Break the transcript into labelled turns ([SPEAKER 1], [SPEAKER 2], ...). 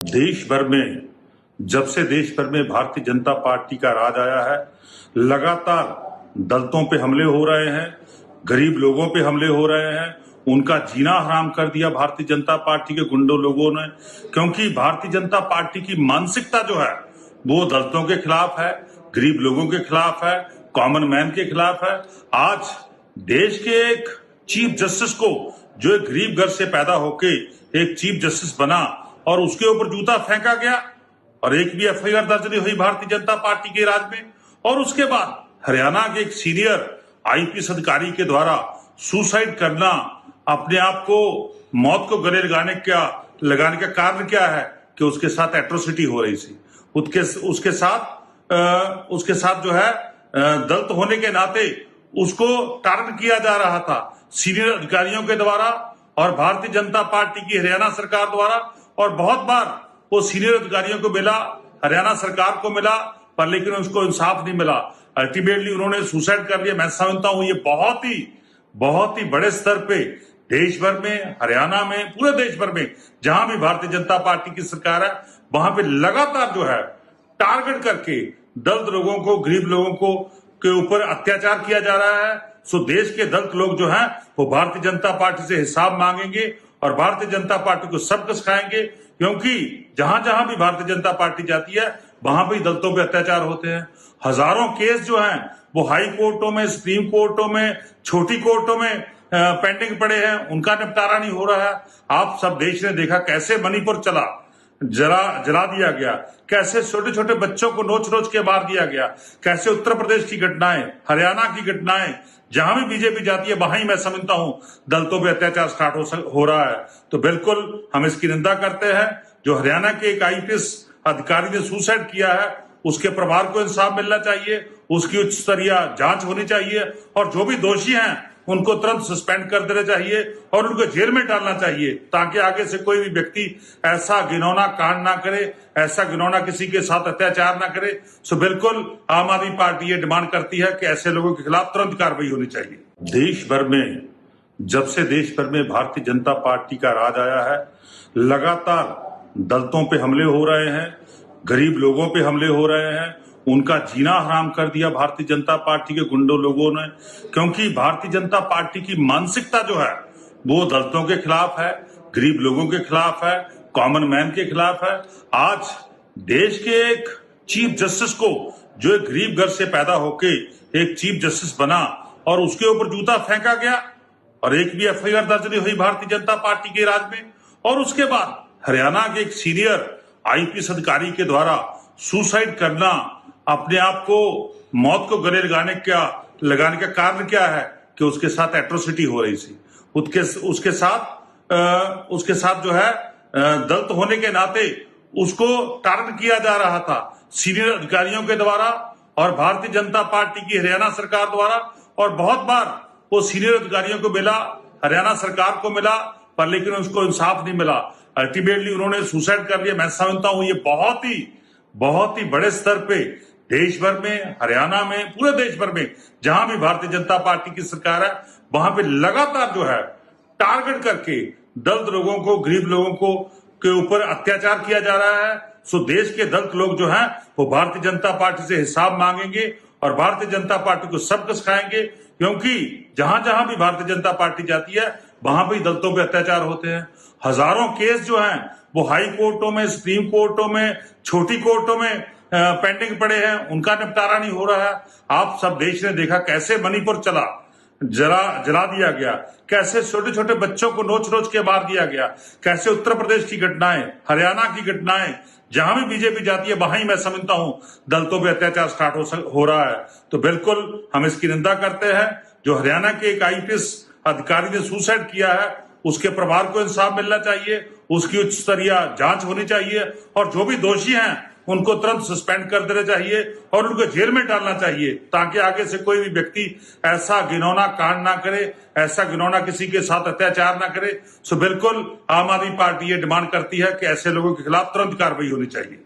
[SPEAKER 1] देश भर में जब से देश भर में भारतीय जनता पार्टी का राज आया है, लगातार दलितों पे हमले हो रहे हैं, गरीब लोगों पे हमले हो रहे हैं, उनका जीना हराम कर दिया भारतीय जनता पार्टी के गुंडों लोगों ने। क्योंकि भारतीय जनता पार्टी की मानसिकता जो है वो दलितों के खिलाफ है, गरीब लोगों के खिलाफ है, कॉमन मैन के खिलाफ है। आज देश के एक चीफ जस्टिस को, जो एक गरीब घर से पैदा होके एक चीफ जस्टिस बना और उसके ऊपर जूता फेंका गया और एक भी एफआईआर दर्ज नहीं हुई भारतीय जनता पार्टी के राज में। और उसके बाद हरियाणा के एक सीनियर आईपीएस अधिकारी के द्वारा सुसाइड करना, अपने आप को मौत को गले लगाने का कारण क्या है कि उसके साथ एट्रोसिटी हो रही थी। उसके साथ जो है दलित होने के नाते उसको टारगेट किया जा रहा था सीनियर अधिकारियों के द्वारा और भारतीय जनता पार्टी की हरियाणा सरकार द्वारा। और बहुत बार वो सीनियर अधिकारियों को मिला, हरियाणा सरकार को मिला, पर लेकिन उसको इंसाफ नहीं मिला। अल्टीमेटली उन्होंने सुसाइड कर लिया। मैं समझता हूं ये बहुत ही बड़े स्तर पे देश भर में, हरियाणा में, पूरे देश भर में जहां भी भारतीय जनता पार्टी की सरकार है वहां पे लगातार जो है टारगेट करके दलित लोगों को, गरीब लोगों को के ऊपर अत्याचार किया जा रहा है। सो देश के दलित लोग जो हैं वो भारतीय जनता पार्टी से हिसाब मांगेंगे और भारतीय जनता पार्टी को सबक सिखाएंगे। क्योंकि जहां जहां भी भारतीय जनता पार्टी जाती है वहां भी दलितों पे अत्याचार होते हैं। हजारों केस जो हैं वो हाई कोर्टों में, सुप्रीम कोर्टों में, छोटी कोर्टों में पेंडिंग पड़े हैं, उनका निपटारा नहीं हो रहा है। आप सब देश ने देखा कैसे मणिपुर जला दिया गया, कैसे छोटे छोटे बच्चों को नोच नोच के मार दिया गया, कैसे उत्तर प्रदेश की घटनाएं, हरियाणा की घटनाएं, जहां भी बीजेपी जाती है वहां ही मैं समझता हूं दलितों पे अत्याचार स्टार्ट हो रहा है। तो बिल्कुल हम इसकी निंदा करते हैं। जो हरियाणा के एक आईपीएस अधिकारी ने सुसाइड किया है उसके परिवार को इंसाफ मिलना चाहिए, उसकी उच्च स्तरीय जांच होनी चाहिए और जो भी दोषी हैं उनको तुरंत सस्पेंड कर देना चाहिए और उनको जेल में डालना चाहिए, ताकि आगे से कोई भी व्यक्ति ऐसा घिनौना कांड ना करे, ऐसा घिनौना किसी के साथ अत्याचार ना करे। सो बिल्कुल आम आदमी पार्टी ये डिमांड करती है कि ऐसे लोगों के खिलाफ तुरंत कार्रवाई होनी चाहिए। देश भर में जब से देश भर में भारतीय जनता पार्टी का राज आया है, लगातार दलितों पे हमले हो रहे हैं, गरीब लोगों पे हमले हो रहे हैं, उनका जीना हराम कर दिया भारतीय जनता पार्टी के गुंडों लोगों ने। क्योंकि भारतीय जनता पार्टी की मानसिकता जो है वो दलितों के खिलाफ है, गरीब लोगों के खिलाफ है, कॉमन मैन के खिलाफ है। आज देश के एक चीफ जस्टिस को, जो एक गरीब घर से पैदा होके एक चीफ जस्टिस बना और उसके ऊपर जूता फेंका गया और एक भी एफआईआर दर्ज नहीं हुई भारतीय जनता पार्टी के राज में। और उसके बाद हरियाणा के एक सीनियर आईपीएस अधिकारी के द्वारा सुसाइड करना, अपने आप को मौत को गले लगाने का कारण क्या है कि उसके साथ एट्रोसिटी हो रही थी। उसके साथ जो है दलित होने के नाते उसको टारगेट किया जा रहा था सीनियर अधिकारियों के द्वारा और भारतीय जनता पार्टी की हरियाणा सरकार द्वारा। और बहुत बार वो सीनियर अधिकारियों को मिला, हरियाणा सरकार को मिला, पर लेकिन उसको इंसाफ नहीं मिला। अल्टीमेटली उन्होंने सुसाइड कर लिया। मैं समझता हूं ये बहुत ही बड़े स्तर पे देश भर में, हरियाणा में, पूरे देश भर में जहां भी भारतीय जनता पार्टी की सरकार है वहां पे लगातार जो है टारगेट करके दलित लोगों को, गरीब लोगों को के ऊपर अत्याचार किया जा रहा है। सो देश के दलित लोग जो हैं वो भारतीय जनता पार्टी से हिसाब मांगेंगे और भारतीय जनता पार्टी को सबक सिखाएंगे। क्योंकि जहां जहां भी भारतीय जनता पार्टी जाती है वहां भी दलितों पे अत्याचार होते हैं। हजारों केस जो हैं वो हाई कोर्टों में, सुप्रीम कोर्टों में, छोटी कोर्टों में पेंडिंग पड़े हैं, उनका निपटारा नहीं हो रहा है। आप सब देश ने देखा कैसे मणिपुर जला दिया गया, कैसे छोटे छोटे बच्चों को नोच नोच के मार दिया गया, कैसे उत्तर प्रदेश की घटनाएं, हरियाणा की घटनाएं, जहां भी बीजेपी जाती है वहां ही मैं समझता हूं दलितों पे अत्याचार स्टार्ट हो रहा है। तो बिल्कुल हम इसकी निंदा करते हैं। जो हरियाणा के एक आईपीएस अधिकारी ने सुसाइड किया है उसके परिवार को इंसाफ मिलना चाहिए, उसकी उच्च स्तरीय जांच होनी चाहिए और जो भी दोषी हैं उनको तुरंत सस्पेंड कर देना चाहिए और उनको जेल में डालना चाहिए, ताकि आगे से कोई भी व्यक्ति ऐसा घिनौना कांड ना करे, ऐसा घिनौना किसी के साथ अत्याचार ना करे। सो बिल्कुल आम आदमी पार्टी ये डिमांड करती है कि ऐसे लोगों के खिलाफ तुरंत कार्रवाई होनी चाहिए।